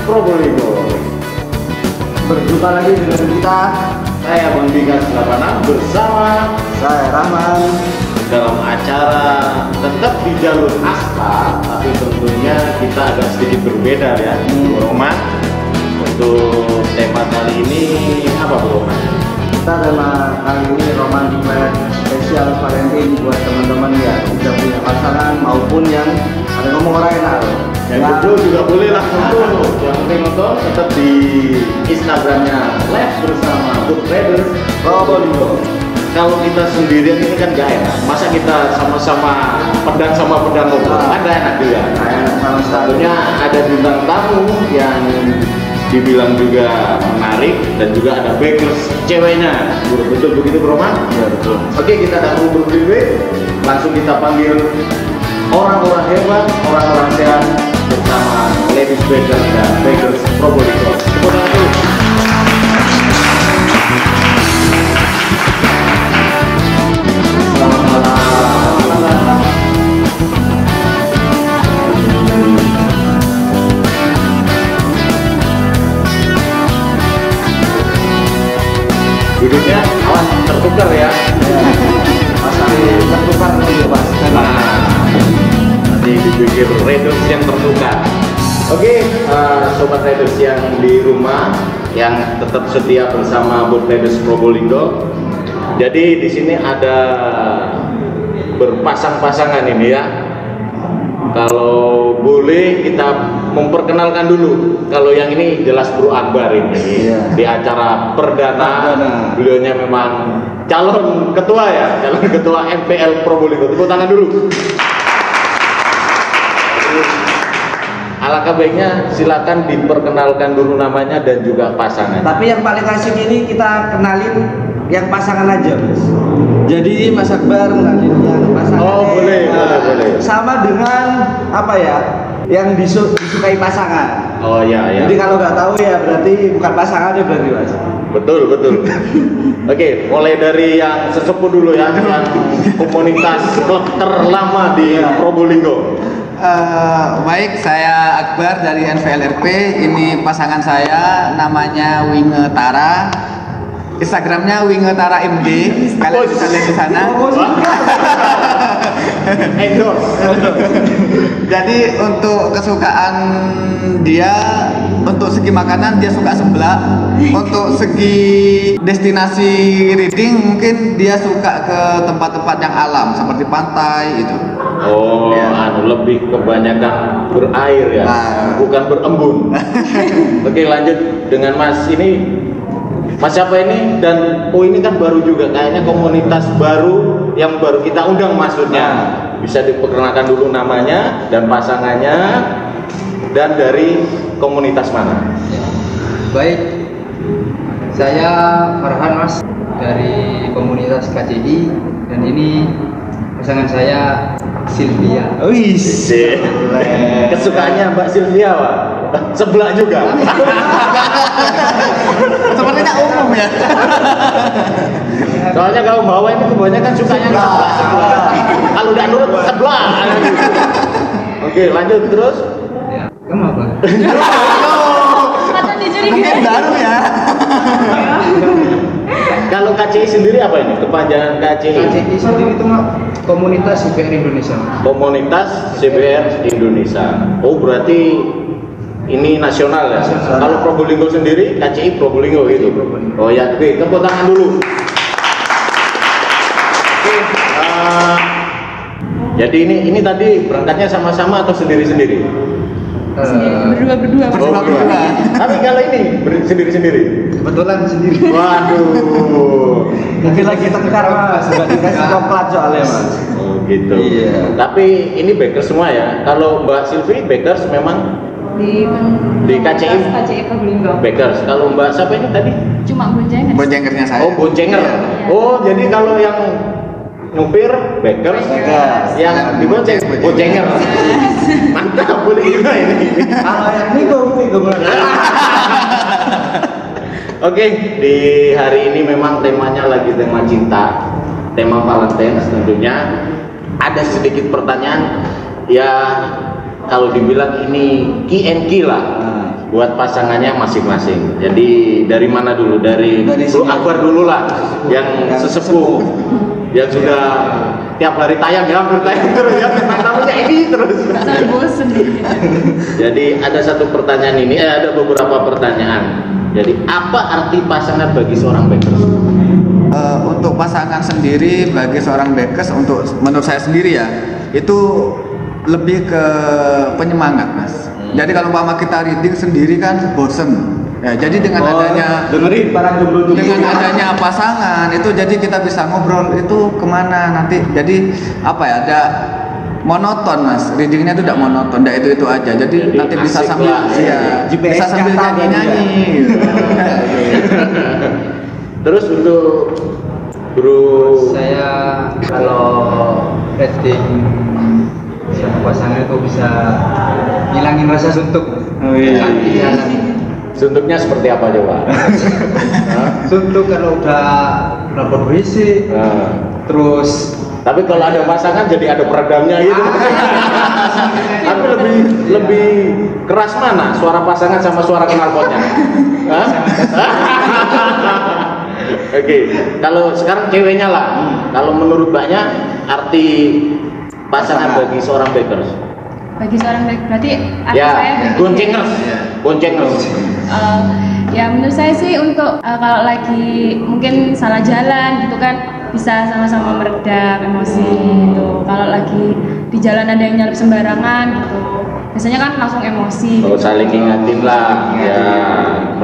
Probolinggo. Berjumpa lagi dengan kita, saya Bang Digas 86 bersama Saya Rahman dalam acara tetap di jalur aspal, tapi tentunya kita agak sedikit berbeda ya, Roman. Untuk tema kali ini apa, Roman? Kita tema kali ini romantic night spesial Valentine buat teman-teman yang sudah punya pasangan maupun yang ada ngomong orang enak. Yang jodoh juga boleh lah, yang penting nonton tetap di Instagramnya live bersama Good Traders Probolinggo. Kalau kita sendirian ini kan gak enak, masa kita sama-sama pedang sama pedang ngobrol, kan gak enak juga. Satunya ada bintang tamu yang dibilang juga menarik dan juga ada bakers ceweknya. Betul begitu, Bro Man? Ya betul. Oke, kita tak perlu berbelit, langsung kita panggil orang-orang hebat, orang-orang sehat bersama Ladies Bakers dan Bakers Probolinggo. Tepuk tangan dulu. Selamat malam. Duduknya awas tertukar ya. Masih tertukar dulu Mas. Nanti dipikir Raiders yang tertukar. Oke, sobat Raiders yang di rumah yang tetap setia bersama Boot Raiders Probolinggo. Jadi di sini ada berpasang-pasangan ini ya. Kalau boleh kita memperkenalkan dulu. Kalau yang ini jelas Bro Akbar ini di acara perdana. Beliaunya memang calon ketua ya, calon ketua MPL Probolinggo. Tepuk tangan dulu. Alangkah baiknya silakan diperkenalkan dulu namanya dan juga pasangan. Tapi yang paling asik ini kita kenalin yang pasangan aja Mas. Jadi Mas Akbar kenalin yang pasangan. Oh boleh. Sama dengan apa ya? Yang disukai pasangan. Oh ya. Jadi kalau nggak tahu ya berarti bukan pasangan ya berarti Mas. Betul. Oke, mulai dari yang sesepuh dulu ya, yang komunitas klub terlama di Probolinggo. Baik, saya Akbar dari NVLRP. Ini pasangan saya, namanya Wingetara. Instagramnya Wingetara MD. Kalian bisa lihat di sana. Jadi untuk kesukaan dia, untuk segi makanan dia suka seblak. Untuk segi destinasi reading mungkin dia suka ke tempat-tempat yang alam seperti pantai itu. Oh, lebih kebanyakan berair ya, bukan berembun. Oke, lanjut dengan Mas ini. Mas siapa ini? Dan ini kan baru juga, kayaknya komunitas baru yang baru kita undang maksudnya. Bisa diperkenalkan dulu namanya dan pasangannya dan dari komunitas mana? Baik, saya Farhan Mas dari komunitas KCI dan ini pasangan saya Sylvia. Wih, kesukaannya Mbak Sylvia, Pak. Sebelah juga. Sepertinya umum ya. Soalnya kalau bawa ini kebanyakan sukanya sebelah. Kalau udah nurut sebelah. Oke, lanjut terus. Ya, kamu apa? Mungkin baru ya. Kalau KCI sendiri apa ini? Kepanjangan KCI? KCI sendiri itu Komunitas CBR Indonesia. Komunitas CBR Indonesia. Oh, berarti ini nasional ya? Nasional. Kalau Probolinggo sendiri, KCI Probolinggo gitu? Oh ya, oke, tepuk tangan dulu. Oke, jadi ini tadi berangkatnya sama-sama atau sendiri-sendiri? Berdua. Tapi kalau ini sendiri-sendiri? Kebetulan sendiri. Waduh. Mungkin lagi tengkar Mas, nggak dikasih coklat soalnya Mas. Oh gitu. Iya. Tapi ini bakers semua ya. Kalau Mbak Silvi bakers memang di KCI Probolinggo. bakers. Kalau Mbak siapa ini tadi? Cuma boncengan. Boncengernya saya. Oh boncenger. Iya. Oh jadi kalau yang nyupir bakers, yang dibonceng boncenger. Mantap, boleh juga ini. Ini gue Oke, di hari ini memang temanya lagi tema cinta. tema Valentine's tentunya ada sedikit pertanyaan ya, kalau dibilang ini Q&Q lah buat pasangannya masing-masing. Jadi dari mana dulu? Dari Bro Akbar dulu lah, yang sesepuh, yang sudah tiap hari tayang ya, hampir tayang terus ya, tamunya ini terus. Bosen. Jadi ada satu pertanyaan ini, ada beberapa pertanyaan. Jadi apa arti pasangan bagi seorang bakers? Untuk pasangan sendiri bagi seorang bakers, untuk menurut saya sendiri ya, itu lebih ke penyemangat, Mas. Jadi kalau umpama kita reading sendiri kan bosen. Ya, jadi dengan adanya dengerin para jomblo dengan adanya pasangan itu, jadi kita bisa ngobrol itu kemana nanti. Jadi apa ya, ada monoton, Mas. Readingnya itu tidak monoton, tidak itu aja. Jadi nanti bisa asik sambil lah, ya, bisa sambil nyanyi. Terus untuk Bro, Saya kalau reading sama pasangan itu bisa ngilangin rasa suntuk. Oh, iya. Saat di jalan. suntuknya seperti apa coba? Suntuk kalau udah lapor WC, terus Tapi kalau ada pasangan jadi ada peredamnya gitu. Tapi lebih keras mana? Suara pasangan sama suara knalpotnya? Hah? Oke, kalau sekarang ceweknya lah. Kalau menurut Mbaknya arti pasangan bagi seorang bakers? Bagi seorang baik, berarti arti Ya, saya bagi goncengers. Goncengers. Ya menurut saya sih untuk kalau lagi mungkin salah jalan gitu kan, bisa sama-sama meredam emosi gitu. Kalau lagi di jalan ada yang nyalip sembarangan gitu, biasanya kan langsung emosi. Oh, saling ingatin lah, ya,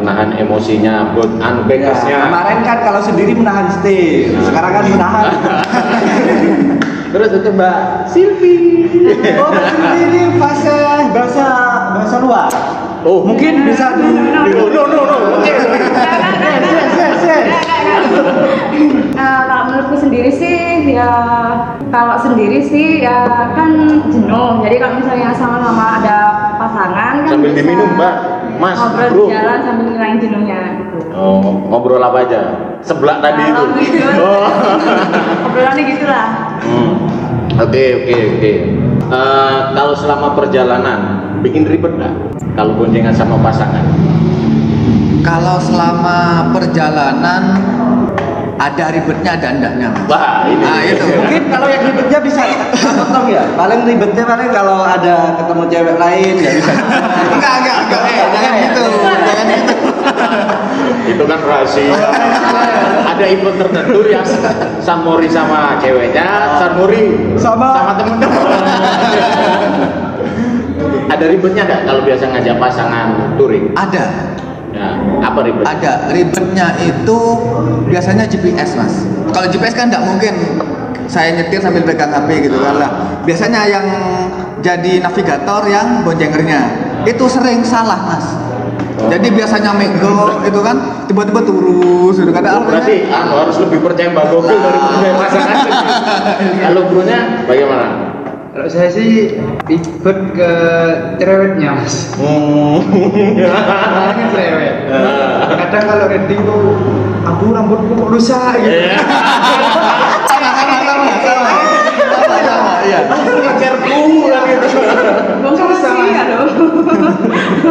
menahan emosinya buat bakersnya. Kemarin kan kalau sendiri menahan stay, sekarang kan menahan. Terus itu Mbak Silvi. Oh, ini bahasa luar. Oh, Mungkin bisa di no. Oke. Kalau menurutku sendiri sih ya, kan jenuh. Jadi kalau misalnya sama-sama ada pasangan kan Sambil bisa diminum, Mbak. Mas, ngobrol bro. di jalan sambil ngilangin jenuhnya gitu. Oh, ngobrol apa aja? Sebelah tadi itu. Oh. Obrolannya gitulah. Oke. Kalau selama perjalanan bikin ribet nggak? Kalau boncengan sama pasangan? Kalau selama perjalanan ada ribetnya, ada endaknya, Mas. Wah, ini. Nah, itu. Mungkin kalau yang ribetnya bisa potong ya. Paling ribetnya kalau ada ketemu cewek lain ya bisa. Enggak, jangan gitu. Jangan gitu. Itu kan rahasia. Ada event tertentu yang Samori sama ceweknya, Samori sama temen-temen. Ada ribetnya nggak kalau biasa ngajak pasangan touring? Ada. Ya, apa ribet? Ada. Ribetnya itu biasanya GPS, Mas. Kalau GPS kan nggak mungkin saya nyetir sambil pegang HP gitu kan lah. Biasanya yang jadi navigator yang boncengernya itu sering salah, Mas. Jadi biasanya mego itu kan tiba-tiba turus gitu kan. Berarti harus lebih percaya Mbak Google daripada pasangan. Kalau Bro-nya bagaimana? kalau saya sih ikut ke cerewetnya, Mas. Ini cerewet. Kadang kalau reading tuh, aduh rambutku kok rusak gitu. Sama. Iya. Ngejarku lah gitu. Bongkar rahasia dong.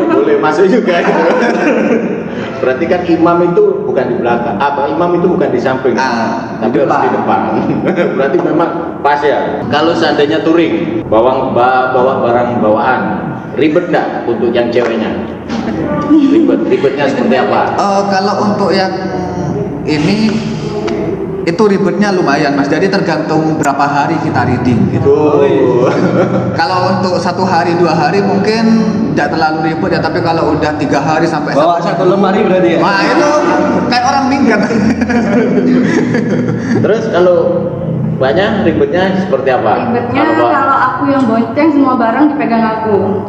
Boleh masuk juga gitu. Berarti kan imam itu bukan di belakang, imam itu bukan di samping, tapi harus di depan. Berarti memang pas ya. Kalau seandainya touring, bawa barang bawaan, ribet nggak untuk yang ceweknya? Ribetnya seperti apa? Kalau untuk yang ini itu ribetnya lumayan, Mas. Jadi tergantung berapa hari kita reading gitu. Kalau untuk 1 hari 2 hari mungkin tidak terlalu ribet ya, tapi kalau udah 3 hari sampai Bawa satu lemari berarti ya. Wah, itu kayak orang minggat. Terus kalau banyak ribetnya seperti apa? Ribetnya kalau aku yang bonceng, semua barang dipegang aku.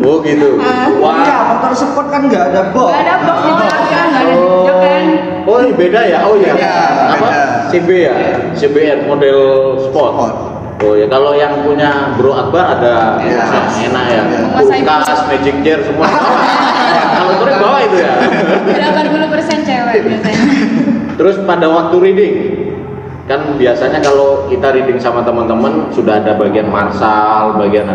Oh gitu. Iya, Wah. motor sport kan nggak ada box. Gak ada box di belakang, gak ada jok kan. Oh ini beda ya? Oh iya. Beda, Apa? beda. CB ya? CBR model sport. Oh ya, kalau yang punya Bro Akbar ada Iya. enak ya. Menguasai Kulkas, magic chair semua. Kalau touring bawa itu ya. 80% cewek biasanya. Terus pada waktu reading Kan biasanya kalau kita reading sama teman-teman sudah ada bagian marsal, bagian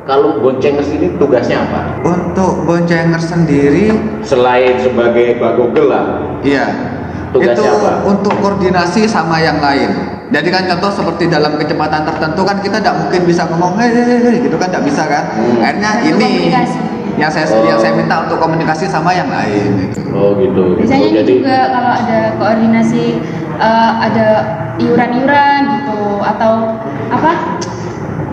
kalau Boncengers ini tugasnya apa? Untuk Boncengers sendiri, Selain sebagai bagogel lah, iya, tugasnya itu apa? untuk koordinasi sama yang lain. Jadi kan contoh seperti dalam kecepatan tertentu kan kita tidak mungkin bisa ngomong hei gitu kan, tidak bisa kan. Akhirnya Untuk ini komunikasi. yang saya minta untuk komunikasi sama yang lain gitu. Oh gitu. Biasanya Oh, ini juga kalau ada koordinasi, ada iuran-iuran gitu atau apa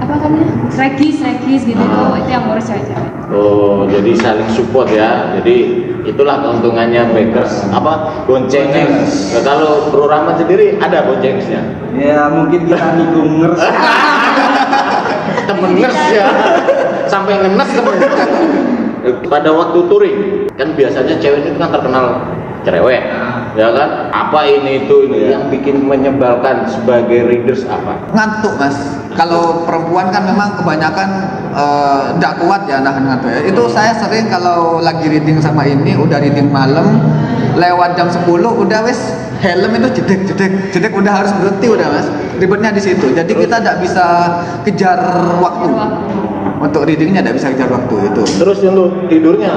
namanya, regis gitu itu yang ngurus cewek-cewek. Oh, jadi saling support ya. Jadi itulah keuntungannya Bakers Boncengers. Nah, kalau Bro Rahman sendiri ada Boncengersnya? Ya mungkin kita nikungers. Temeners ya. Sampai ngenes temen. Pada waktu touring kan biasanya cewek itu kan terkenal cerewet, ya kan? Apa ini itu yang bikin menyebalkan sebagai readers apa? Ngantuk mas. Kalau perempuan kan memang kebanyakan tidak kuat ya nahan ngantuk ya. Itu saya sering kalau lagi reading sama ini, udah reading malam, lewat jam 10 udah wes helm itu jedek udah harus berhenti udah mas. Ribetnya di situ. Jadi kita tidak bisa kejar waktu. Untuk readingnya tidak bisa kejar waktu itu. Terus untuk tidurnya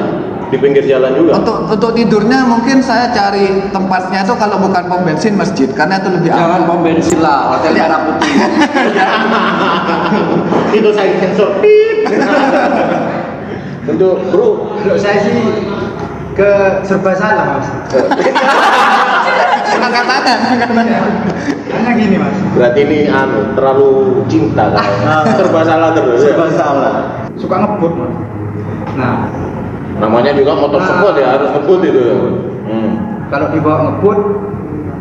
di pinggir jalan juga? Untuk tidurnya mungkin saya cari tempatnya itu kalau bukan pom bensin masjid karena itu lebih Jangan aman. pom bensin lah, hotel Merah Putih. Itu saya sensor. Untuk Bro, Kalau saya sih ke serba salah mas. Angkat tangan. Karena gini mas, berarti ini terlalu cinta kan? Serba salah terus. Ya? Serba salah. suka ngebut mas. Nah, Namanya juga motor sport ya, harus ngebut itu ya. kalau dibawa ngebut,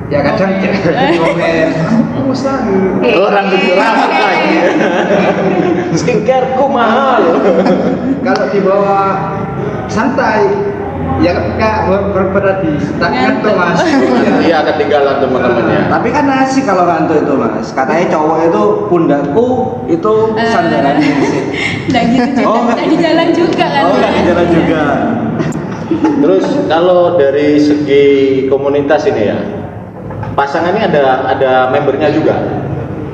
ya kadang komen. Usah. Orang itu rapat lagi. Skincareku mahal. Kalau dibawa santai, ya berarti tak ngantuk mas. Iya, ketinggalan teman-temannya. Tapi kan asik kalau ngantuk itu mas. Katanya cowok itu pundakku itu sandarannya sih. Nggak gitu juga, Oh, nggak di jalan juga kan. Oh nggak di jalan juga. Terus kalau dari segi komunitas ini ya, pasangan ini ada membernya juga.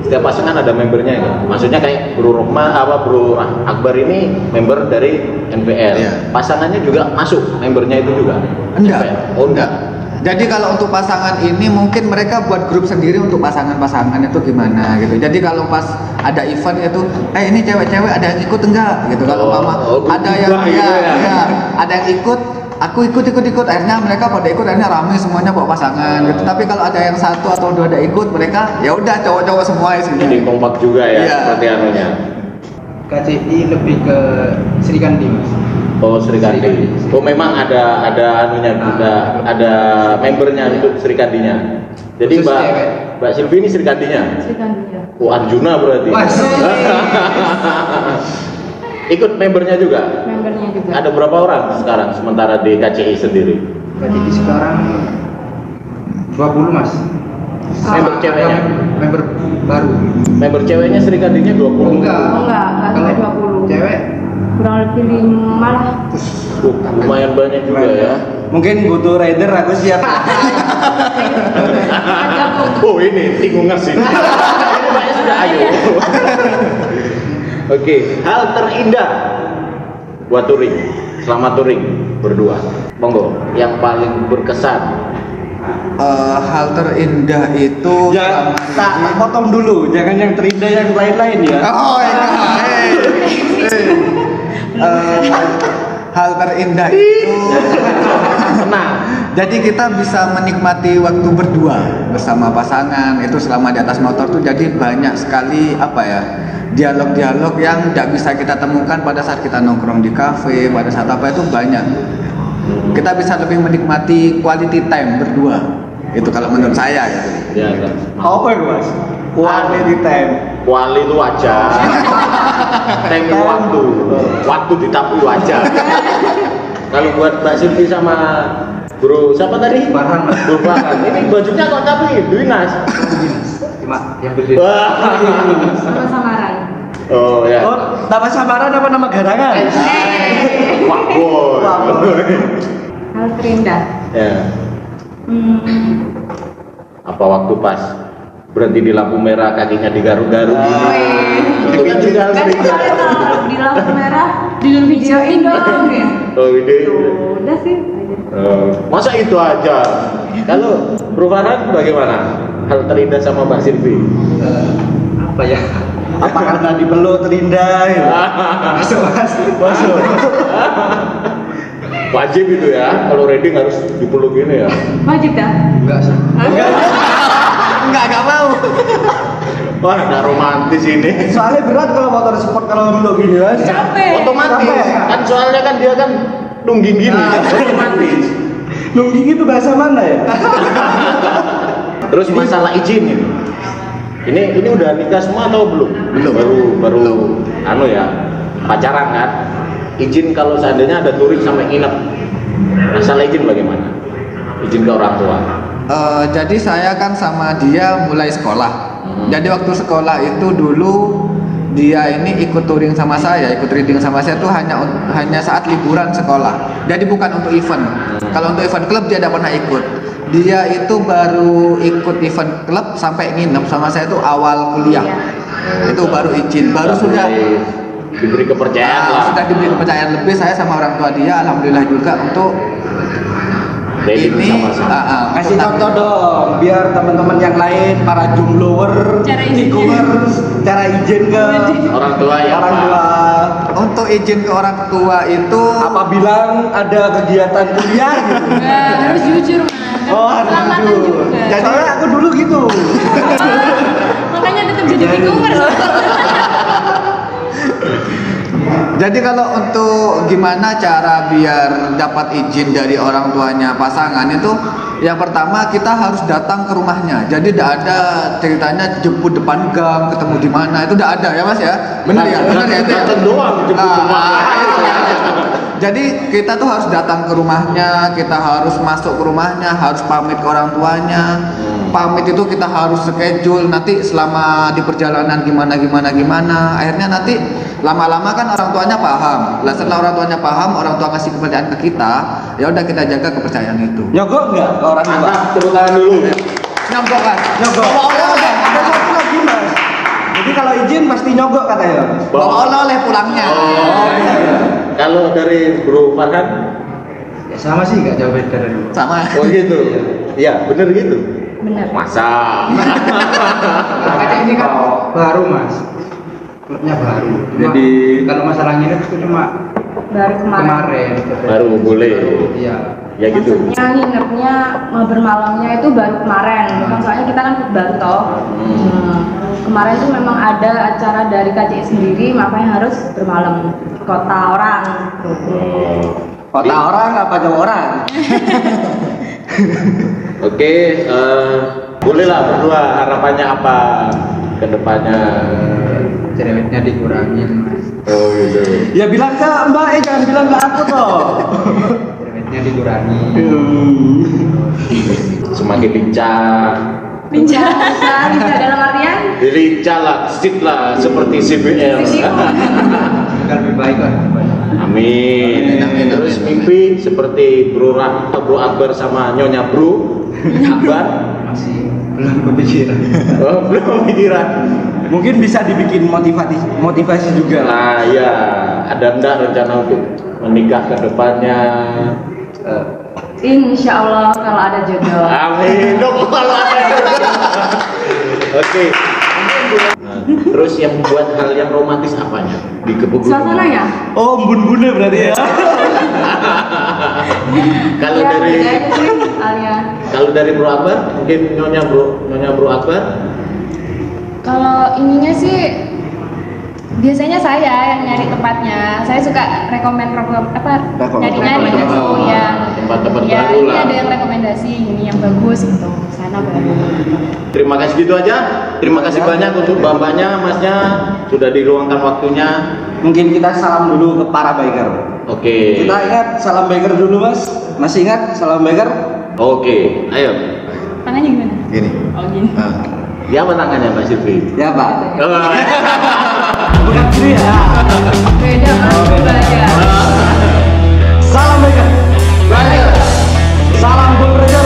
Setiap pasangan ada membernya ya. Maksudnya kayak Bro Akbar ini member dari NPL. Iya. Pasangannya juga masuk membernya itu juga. Enggak. NPL? Oh enggak. Jadi kalau untuk pasangan ini mungkin mereka buat grup sendiri untuk pasangan-pasangan itu gimana gitu. Jadi kalau pas ada event itu, ini cewek-cewek ada yang ikut enggak gitu. Kalau mama ada yang ada yang ikut, aku ikut. Akhirnya mereka pada ikut, akhirnya ramai semuanya bawa pasangan gitu. Tapi kalau ada yang satu atau dua ada ikut, mereka ya udah cowok-cowok semua isinya. Jadi kompak juga ya, Iya. seperti anunya. KCI lebih ke Sri Kandi mas. Oh, Sri Kandi. Oh, memang ada anunya, ada membernya untuk Sri Kandinya. Jadi Khusus cewek. Mbak Silvi ini Sri Kandinya. Oh, Arjuna berarti. Mas. Ikut membernya juga. Membernya juga. Ada berapa orang sekarang sementara di KCI sendiri? KCI sekarang 20 mas. Member ceweknya? Member baru. Member ceweknya Sri Kandinya 20. Enggak. Enggak sampai Kalau 20. Cewek Kurang lebih 5 lah. Lumayan banyak juga ya. Mungkin butuh rider aku siap. Oh, ini tinggungan sih. Ini banyak sudah ayo. Oke, hal terindah buat touring, selama touring berdua. Monggo, yang paling berkesan. Hal terindah itu Ya, tak potong dulu, jangan yang terindah yang lain-lain ya. Oh iya. Hal terindah itu jadi kita bisa menikmati waktu berdua bersama pasangan itu selama di atas motor tuh, jadi banyak sekali dialog-dialog yang tidak bisa kita temukan pada saat kita nongkrong di kafe, pada saat apa itu banyak. Kita bisa lebih menikmati quality time berdua. Itu kalau menurut saya ya. Ya, kan. Apa itu mas? Quality time. Kuali itu wajah. Time itu waktu ditapui wajah. Kalau buat Mbak Silvi sama Bro siapa tadi? Farhan, Mas. Bro Farhan. Ini bajunya kok tapi Dinas. cuma yang berbeda. Wah. Sama samaran. Oh ya. Oh, nama samaran apa nama garangan? Wah, boy. Hal terindah. Ya. Apa waktu pas berhenti di lampu merah, kakinya digaruk-garuk gitu. Itu kan juga harus Kan diingat. kalau di lampu merah Dulu videoin dong ya. Oh, video. Udah sih. Masa itu aja? Kalau Bro Farhan bagaimana? Hal terindah sama Mbak Silvi? Apa ya? Apa karena dipeluk terindah ya? Masuk. Wajib itu ya, kalau reading harus dipeluk gini ya. Wajib dah. Enggak sih. Enggak mau. Wah, udah romantis ini. Soalnya berat kalau motor sport kalau meluk gini Mas. Capek. Otomatis. Capek. Kan soalnya kan dia kan nungging gini, otomatis. Nungging itu bahasa mana ya? Terus masalah izin ini. Ini udah nikah semua atau belum? Baru anu ya, pacaran kan. Izin kalau seandainya ada touring sampai nginep. Masalah izin bagaimana? Izin ke orang tua. Jadi saya kan sama dia mulai sekolah. Jadi waktu sekolah itu dulu dia ini ikut touring sama saya, ikut reading sama saya tuh hanya saat liburan sekolah. Jadi bukan untuk event. Kalau untuk event klub dia tidak pernah ikut. Dia itu baru ikut event klub sampai nginep sama saya tuh awal kuliah. Itu baru izin, baru sudah diberi kepercayaan lah. sudah diberi kepercayaan lebih saya sama orang tua dia, alhamdulillah juga untuk Reading ini bersama-sama. Kasih contoh dong, biar teman-teman yang lain, para jomblower, Cara izin. tikungers, cara izin ke Orang tua ya. orang Pak. tua. untuk izin ke orang tua itu Apa bilang ada kegiatan kuliah gitu? Enggak, harus jujur mas. Oh, harus Selamatan jujur. juga. Soalnya aku dulu gitu. Makanya tetap jadi tikungers. Jadi kalau untuk gimana cara biar dapat izin dari orang tuanya pasangan itu, yang pertama kita harus datang ke rumahnya. Jadi tidak ada ceritanya jemput depan gang, ketemu di mana, itu tidak ada ya Mas ya? Benar ya? Benar ya itu ya? Datang doang jemput rumah. Jadi kita tuh harus datang ke rumahnya, kita harus masuk ke rumahnya, harus pamit ke orang tuanya. Pamit itu kita harus schedule nanti selama di perjalanan gimana. Akhirnya nanti lama-lama kan orang tuanya paham. Lah setelah orang tuanya paham, orang tua ngasih kepercayaan ke kita, ya udah kita jaga kepercayaan itu. Nyogok nggak ke orang tua? Mantap, tepuk tangan dulu. Nyogok kan? Nyogok. Ada satu lagi Mas. Jadi kalau izin pasti nyogok katanya. Bawa oleh-oleh pulangnya. Kalau dari Bro Farhan, Ya sama sih, nggak jauh beda dari Sama. oh gitu. Iya, bener gitu. Bener. Masa. Kakak ini kan baru Mas, klubnya baru. Jadi Kalau masalah nginep itu cuma Baru kemarin. Baru boleh. Iya. Ya gitu. Maksudnya nginepnya bermalamnya itu baru kemarin. Kan soalnya kita kan baru toh. Kemarin tuh memang ada acara dari KCI sendiri, makanya harus bermalam di kota orang. kota orang apa jauh orang? Oke, bolehlah berdua harapannya apa ke depannya? Cerewetnya dikurangin Mas. Oh gitu. Ya bilang ke Mbak, jangan bilang ke aku toh. Cerewetnya dikurangin. Semakin lincah. Lincah dalam artian Lincah lah, sit lah seperti CBL. Agar lebih baik lah. Amin. Amin. Terus mimpi seperti Bro Akbar sama Nyonya Bro Akbar. Masih belum kepikiran. Oh, belum kepikiran. Mungkin bisa dibikin motivasi juga. Nah ya, ada enggak rencana untuk menikah ke depannya? insya Allah kalau ada jodoh. Amin. Dong kalau ada jodoh. Oke. Nah, terus yang membuat hal yang romantis apanya di kebun? Suasananya? Oh, bun-bunnya berarti ya. Kalau Ya, dari beda aja sih halnya. kalau dari Bro Akbar, mungkin Nyonya Bro Akbar. Kalau ininya sih biasanya saya yang nyari tempatnya. Saya suka nyari-nyari gitu ya. Tempat-tempat Ya, baru ini lah. ada yang rekomendasi ini yang bagus gitu. Sana baru. Terima kasih gitu aja. Terima kasih banyak untuk bapaknya, masnya sudah diluangkan waktunya. Mungkin kita salam dulu ke para biker. Oke. Kita ingat salam biker dulu Mas. Masih ingat salam biker? Oke, ayo. Tangannya gimana? Gini. Oh gini. Ya apa tangannya Mbak Silvi? Ya Pak. Oh, Bukan gitu ya. Beda mas, belajar. Salam biker. Biker. Salam Bun Rejo.